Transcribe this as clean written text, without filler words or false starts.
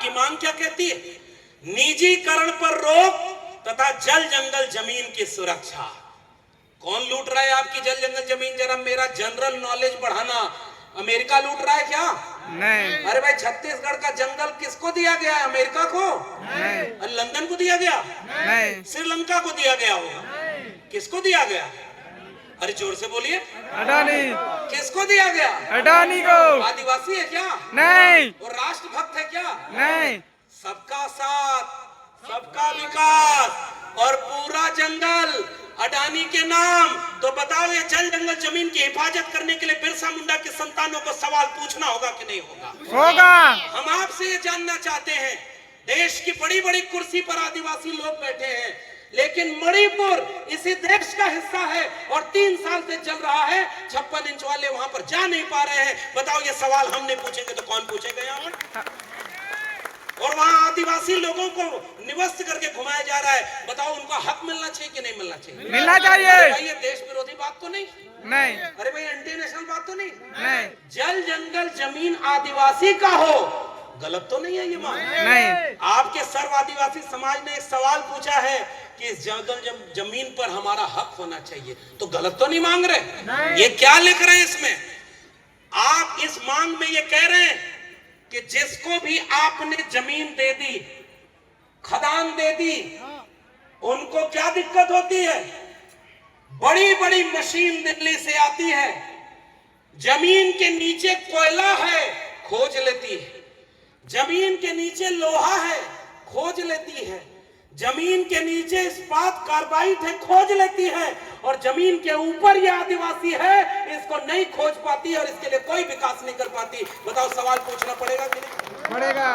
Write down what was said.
आपकी मांग क्या कहती है? निजीकरण पर रोक तथा जल जंगल जमीन की सुरक्षा। कौन लूट रहा है आपकी जल जंगल जमीन? जरा मेरा जनरल नॉलेज बढ़ाना। अमेरिका लूट रहा है क्या? नहीं। अरे भाई, छत्तीसगढ़ का जंगल किसको दिया गया है? अमेरिका को? नहीं। और लंदन को दिया गया? नहीं। श्रीलंका को दिया गया होगा। किसको दिया गया? अरे जोर से बोलिए। अडानी। किसको दिया गया? अडानी को। आदिवासी है क्या? नहीं। और राष्ट्रभक्त है क्या? नहीं। सबका साथ, सबका विकास और पूरा जंगल अडानी के नाम। तो बताओ, ये जल जंगल जमीन की हिफाजत करने के लिए बिरसा मुंडा के संतानों को सवाल पूछना होगा कि नहीं होगा? होगा। हम आपसे ये जानना चाहते हैं, देश की बड़ी बड़ी कुर्सी पर आदिवासी लोग बैठे हैं, लेकिन मणिपुर इसी देश का हिस्सा है और 3 साल से चल रहा है। 56 इंच वाले वहां पर जा नहीं पा रहे हैं। बताओ, ये सवाल हम नहीं पूछेंगे तो कौन पूछेगा यहाँ पर? और वहां आदिवासी लोगों को निवस्त करके घुमाया जा रहा है। बताओ, उनको हक मिलना चाहिए कि नहीं मिलना चाहिए? मिलना चाहिए। अरे भाई, ये देश विरोधी बात तो नहीं? नहीं। अरे भाई, एंटी नेशनल बात तो नहीं? नहीं। जल जंगल जमीन आदिवासी का हो, गलत तो नहीं है ये बात? नहीं। आपके सर्व आदिवासी समाज ने एक सवाल पूछा है कि इस जंगल जमीन पर हमारा हक होना चाहिए, तो गलत तो नहीं मांग रहे? ये क्या लिख रहे हैं इसमें? आप इस मांग में ये कह रहे हैं कि जिसको भी आपने जमीन दे दी, खदान दे दी, उनको क्या दिक्कत होती है? बड़ी बड़ी मशीन दिल्ली से आती है, जमीन के नीचे कोयला है, खोज लेती है। जमीन के नीचे लोहा है, खोज लेती है। जमीन के नीचे इस्पात कार्बाइड है, खोज लेती है। और जमीन के ऊपर ये आदिवासी है, इसको नहीं खोज पाती और इसके लिए कोई विकास नहीं कर पाती। बताओ, सवाल पूछना पड़ेगा कि नहीं? पड़ेगा।